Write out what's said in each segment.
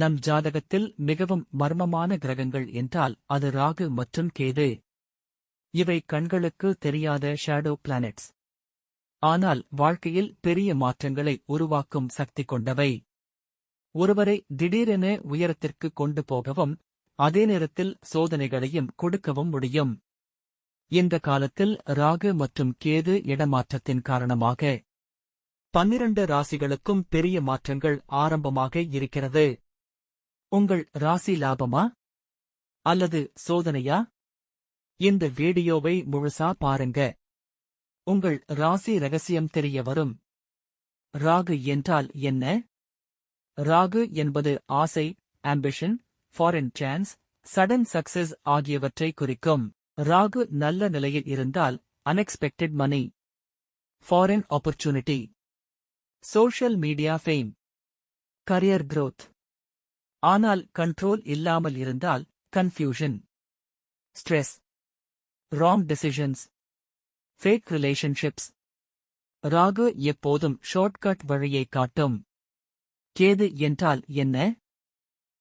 நம் ஜாதகத்தில் மிகவும் மர்மமான கிரகங்கள் என்றால் அது ராகு மற்றும் கேது. இவை கண்களுக்கு தெரியாத ஷேடோ பிளானெட்ஸ். ஆனால் வாழ்க்கையில் பெரிய மாற்றங்களை உருவாக்கும் சக்தி கொண்டவை. ஒருவரை திடீரென உயரத்திற்கு கொண்டு போகவும் அதே நேரத்தில் சோதனைகளையும் கொடுக்கவும் முடியும். இந்த காலத்தில் ராகு மற்றும் கேது இடமாற்றத்தின் காரணமாக 12 ராசிகளுக்கும் பெரிய மாற்றங்கள் ஆரம்பமாக இருக்கிறது. உங்கள் ராசி லாபமா அல்லது சோதனையா? இந்த வீடியோவை முழுசா பாருங்க. உங்கள் ராசி ரகசியம் தெரிய வரும். ராகு என்றால் என்ன? ராகு என்பது ஆசை, ambition, foreign chance, sudden success ஆகியவற்றை குறிக்கும். ராகு நல்ல நிலையில் இருந்தால் unexpected money, foreign opportunity, social media fame, career growth. ஆனால் கண்ட்ரோல் இல்லாமல் இருந்தால் confusion, stress, wrong decisions, fake relationships. Rahu எப்போதும் ஷார்ட்கட் வழியை காட்டும். கேது என்றால் என்ன?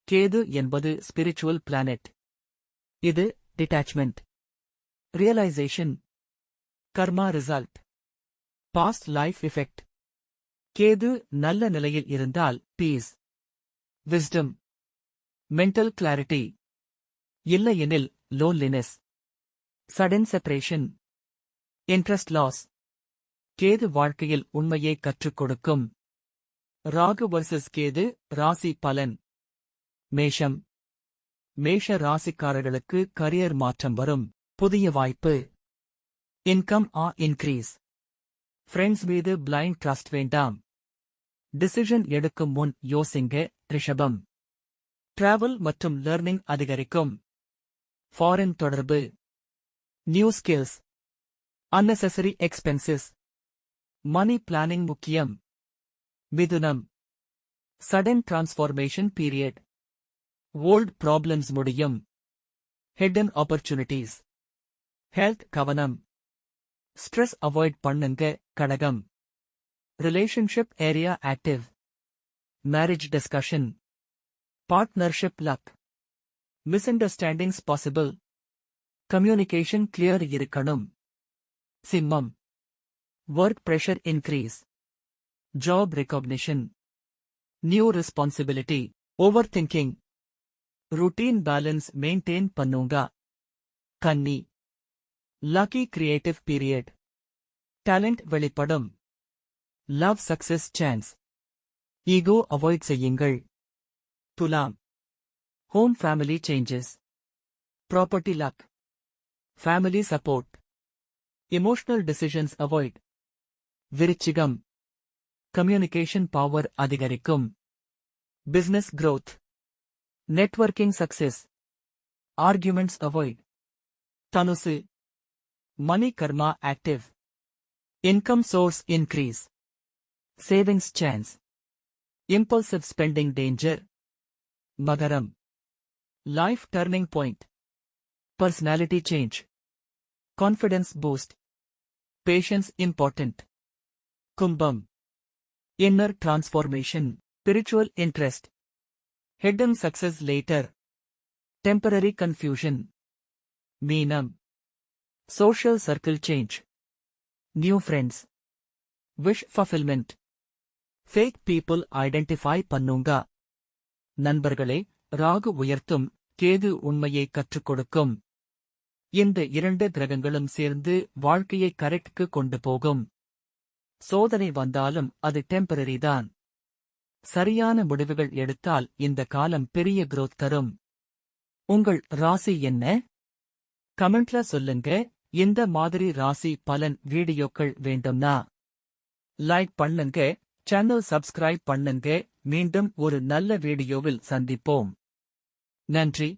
கேது என்பது ஸ்பிரிச்சுவல் பிளானெட். இது detachment, realization, karma result, past life effect. Ketu நல்ல நிலையில் இருந்தால் பீஸ், விஸ்டம், மென்டல் கிளாரிட்டி. இல்லையெனில் loneliness, sudden separation, interest loss. Ketu வாழ்க்கையில் உண்மையை கற்றுக் கொடுக்கும். ராகு வர்சஸ் கேது ராசி பலன். மேஷம். மேஷ ராசிக்காரர்களுக்கு கரியர் மாற்றம் வரும். புதிய வாய்ப்பு, இன்கம் இன்க்ரீஸ். ஃப்ரெண்ட்ஸ் மீது பிளைண்ட் ட்ரஸ்ட் வேண்டாம். டிசிஷன் எடுக்கும் முன் யோசிங்க. ரிஷபம். டிராவல் மற்றும் லர்னிங் அதிகரிக்கும். ஃபாரின் தொடர்பு, new skills, unnecessary expenses, money planning முக்கியம். மிதுனம். Sudden transformation period. Old problems முடியும். Hidden opportunities. ஹெல்த் கவனம். ஸ்ட்ரெஸ் அவாய்ட் பண்ணுங்க. கடகம். Relationship area active. Marriage discussion, partnership luck. Misunderstandings possible. Communication clear இருக்கணும். சிம்மம். Work pressure increase. Job recognition, new responsibility. Overthinking. Routine balance maintain பண்ணுங்க. கன்னி. Lucky creative period. Talent வெளிப்படும். Love success chance. Ego avoid செய்யுங்கள். துலாம். Home family changes. Property luck. Family support. Emotional decisions avoid. விருச்சிகம். Communication power அதிகரிக்கும். Business growth. Networking success. Arguments avoid. தனுசு. Money karma active. Income source increase. Savings chance. Impulsive spending danger. மகரம். Life turning point. Personality change. Confidence boost. Patience important. கும்பம். Inner transformation. Spiritual interest. Hidden success later. Temporary confusion. மீனம். Social circle change. New friends. Wish fulfillment. Fake people identify பண்ணுங்க. நண்பர்களே, ராகு உயர்த்தும், கேது உண்மையை கற்றுக் கொடுக்கும். இந்த 2 கிரகங்களும் சேர்ந்து வாழ்க்கையை கரெக்ட்க்கு கொண்டு போகும். சோதனை வந்தாலும் அது டெம்பரரி தான். சரியான முடிவுகள் எடுத்தால் இந்த காலம் பெரிய growth தரும். உங்கள் ராசி என்ன? கமெண்ட்ல சொல்லுங்க. இந்த மாதிரி ராசி பலன் வீடியோக்கள் வேண்டும்னா லைக் பண்ணுங்க, சேனல் சப்ஸ்கிரைப் பண்ணுங்க. மீண்டும் ஒரு நல்ல வீடியோவில் சந்திப்போம். நன்றி.